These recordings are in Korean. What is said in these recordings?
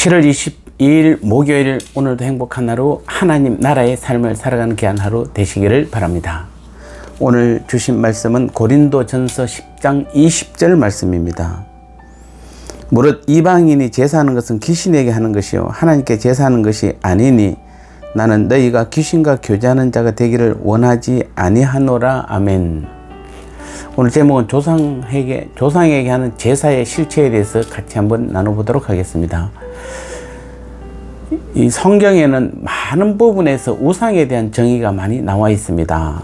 7월 22일 목요일, 오늘도 행복한 하루, 하나님 나라의 삶을 살아가는 귀한 하루 되시기를 바랍니다. 오늘 주신 말씀은 고린도전서 10장 20절 말씀입니다. 무릇 이방인이 제사하는 것은 귀신에게 하는 것이요 하나님께 제사하는 것이 아니니 나는 너희가 귀신과 교제하는 자가 되기를 원하지 아니하노라. 아멘. 오늘 제목은 조상에게 하는 제사의 실체에 대해서 같이 한번 나눠보도록 하겠습니다. 이 성경에는 많은 부분에서 우상에 대한 정의가 많이 나와 있습니다.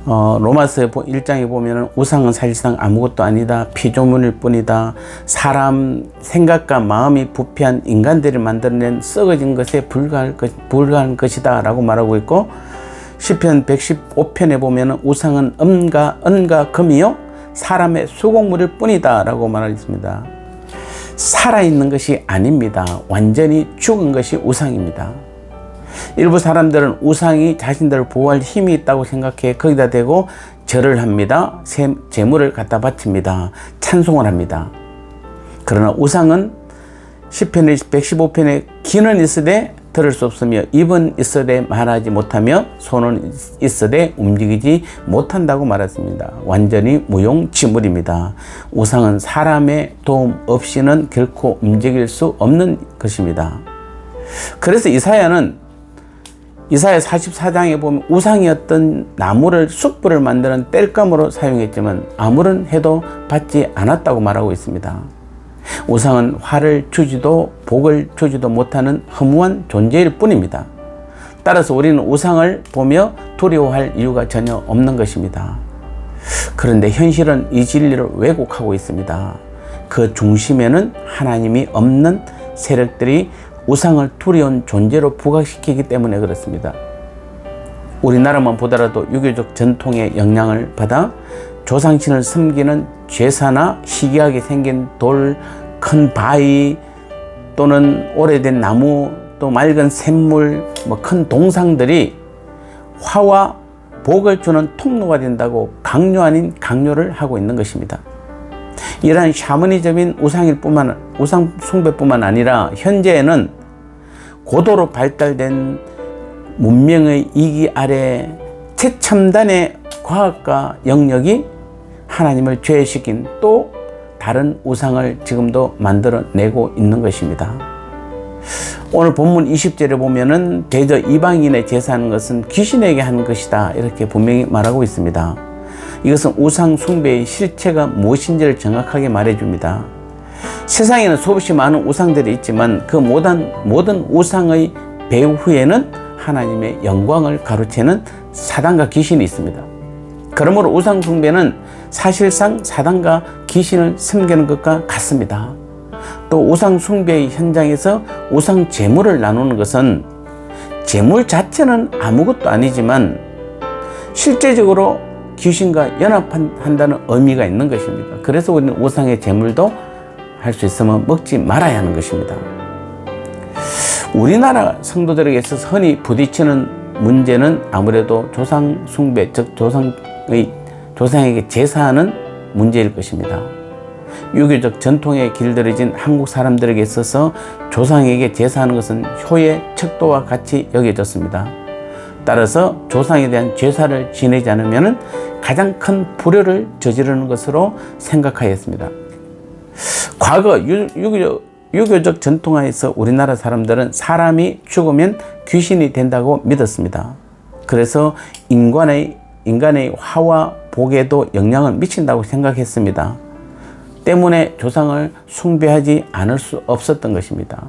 로마서 1장에 보면 우상은 사실상 아무것도 아니다, 피조물일 뿐이다, 사람 생각과 마음이 부패한 인간들이 만들어낸 썩어진 것에 불과한 것이다 라고 말하고 있고, 시편 115편에 보면 우상은 은과 금이요 사람의 수공물일 뿐이다 라고 말하고 있습니다. 살아있는 것이 아닙니다. 완전히 죽은 것이 우상입니다. 일부 사람들은 우상이 자신들을 보호할 힘이 있다고 생각해 거기다 대고 절을 합니다. 제물을 갖다 바칩니다. 찬송을 합니다. 그러나 우상은 시편 115편에 귀는 있으되 들을 수 없으며 입은 있으되 말하지 못하며 손은 있으되 움직이지 못한다고 말했습니다. 완전히 무용지물입니다. 우상은 사람의 도움 없이는 결코 움직일 수 없는 것입니다. 그래서 이사야 44장에 보면 우상이었던 나무를 숯불을 만드는 땔감으로 사용했지만 아무런 해도 받지 않았다고 말하고 있습니다. 우상은 화를 주지도 복을 주지도 못하는 허무한 존재일 뿐입니다. 따라서 우리는 우상을 보며 두려워할 이유가 전혀 없는 것입니다. 그런데 현실은 이 진리를 왜곡하고 있습니다. 그 중심에는 하나님이 없는 세력들이 우상을 두려운 존재로 부각시키기 때문에 그렇습니다. 우리나라만 보더라도 유교적 전통의 영향을 받아 조상신을 섬기는 제사나 희귀하게 생긴 돌, 큰 바위 또는 오래된 나무, 또 맑은 샘물, 큰 동상들이 화와 복을 주는 통로가 된다고 강요 아닌 강요를 하고 있는 것입니다. 이러한 샤머니즘인 우상 숭배뿐만 아니라 현재에는 고도로 발달된 문명의 이기 아래 최첨단의 과학과 영역이 하나님을 죄시킨 또 다른 우상을 지금도 만들어내고 있는 것입니다. 오늘 본문 20절에 보면은 대저 이방인의 제사하는 것은 귀신에게 하는 것이다 이렇게 분명히 말하고 있습니다. 이것은 우상 숭배의 실체가 무엇인지를 정확하게 말해줍니다. 세상에는 수없이 많은 우상들이 있지만 그 모든 우상의 배후에는 하나님의 영광을 가로채는 사단과 귀신이 있습니다. 그러므로 우상 숭배는 사실상 사단과 귀신을 섬기는 것과 같습니다. 또 우상 숭배의 현장에서 우상 제물을 나누는 것은 제물 자체는 아무것도 아니지만 실제적으로 귀신과 연합한다는 의미가 있는 것입니다. 그래서 우리는 우상의 제물도 할 수 있으면 먹지 말아야 하는 것입니다. 우리나라 성도들에게 있어서 흔히 부딪히는 문제는 아무래도 조상 숭배, 즉 조상에게 제사하는 문제일 것입니다. 유교적 전통에 길들여진 한국 사람들에게 있어서 조상에게 제사하는 것은 효의 척도와 같이 여겨졌습니다. 따라서 조상에 대한 제사를 지내지 않으면 가장 큰 불효를 저지르는 것으로 생각하였습니다. 과거 유교적 전통하에서 우리나라 사람들은 사람이 죽으면 귀신이 된다고 믿었습니다. 그래서 인간의 화와 복에도 영향을 미친다고 생각했습니다. 때문에 조상을 숭배하지 않을 수 없었던 것입니다.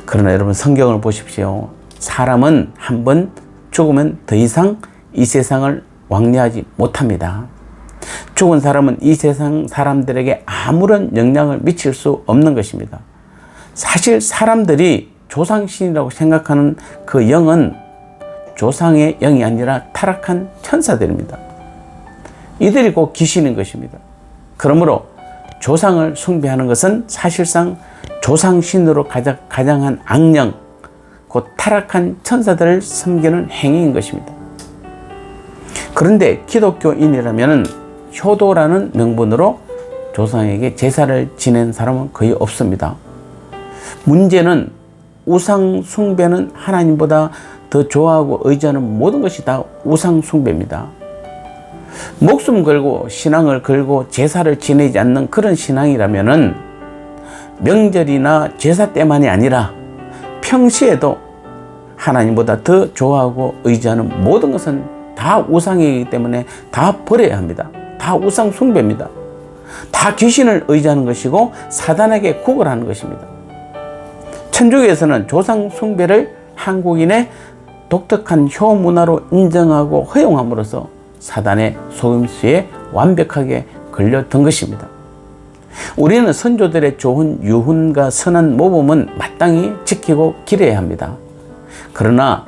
그러나 여러분 성경을 보십시오. 사람은 한번 죽으면 더 이상 이 세상을 왕래하지 못합니다. 죽은 사람은 이 세상 사람들에게 아무런 영향을 미칠 수 없는 것입니다. 사실 사람들이 조상신이라고 생각하는 그 영은 조상의 영이 아니라 타락한 천사들입니다. 이들이 곧 귀신인 것입니다. 그러므로 조상을 숭배하는 것은 사실상 조상신으로 가장한 악령, 곧 타락한 천사들을 섬기는 행위인 것입니다. 그런데 기독교인이라면 효도라는 명분으로 조상에게 제사를 지낸 사람은 거의 없습니다. 문제는 우상 숭배는 하나님보다 더 좋아하고 의지하는 모든 것이 다 우상 숭배입니다. 목숨 걸고 신앙을 걸고 제사를 지내지 않는 그런 신앙이라면은 명절이나 제사 때만이 아니라 평시에도 하나님보다 더 좋아하고 의지하는 모든 것은 다 우상이기 때문에 다 버려야 합니다. 다 우상 숭배입니다. 다 귀신을 의지하는 것이고 사단에게 구걸하는 것입니다. 천주교에서는 조상 숭배를 한국인의 독특한 효문화로 인정하고 허용함으로써 사단의 속임수에 완벽하게 걸려든 것입니다. 우리는 선조들의 좋은 유훈과 선한 모범은 마땅히 지키고 기려야 합니다. 그러나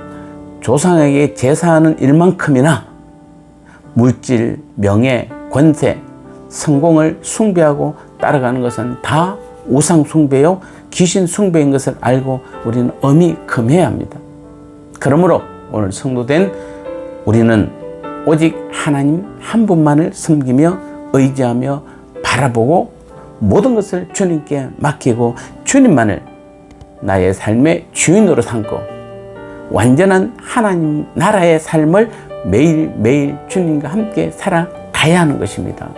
조상에게 제사하는 일만큼이나 물질, 명예, 권세, 성공을 숭배하고 따라가는 것은 다 우상 숭배요 귀신 숭배인 것을 알고 우리는 엄히 금해야 합니다. 그러므로 오늘 성도된 우리는 오직 하나님 한 분만을 섬기며 의지하며 바라보고 모든 것을 주님께 맡기고 주님만을 나의 삶의 주인으로 삼고 완전한 하나님 나라의 삶을 매일매일 주님과 함께 살아가야 하는 것입니다.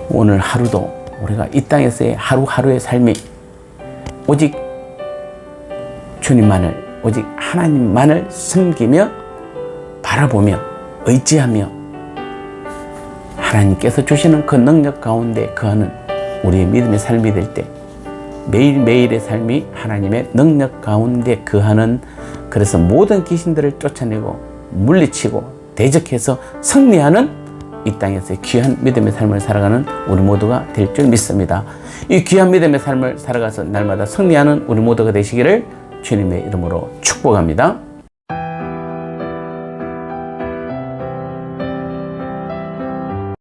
오늘 하루도 우리가 이 땅에서의 하루하루의 삶이 오직 주님만을 오직 하나님만을 섬기며 바라보며 의지하며 하나님께서 주시는 그 능력 가운데 거하는 우리의 믿음의 삶이 될 때 매일매일의 삶이 하나님의 능력 가운데 거하는 그래서 모든 귀신들을 쫓아내고 물리치고 대적해서 승리하는 이 땅에서의 귀한 믿음의 삶을 살아가는 우리 모두가 될 줄 믿습니다. 이 귀한 믿음의 삶을 살아가서 날마다 승리하는 우리 모두가 되시기를 주님의 이름으로 축복합니다.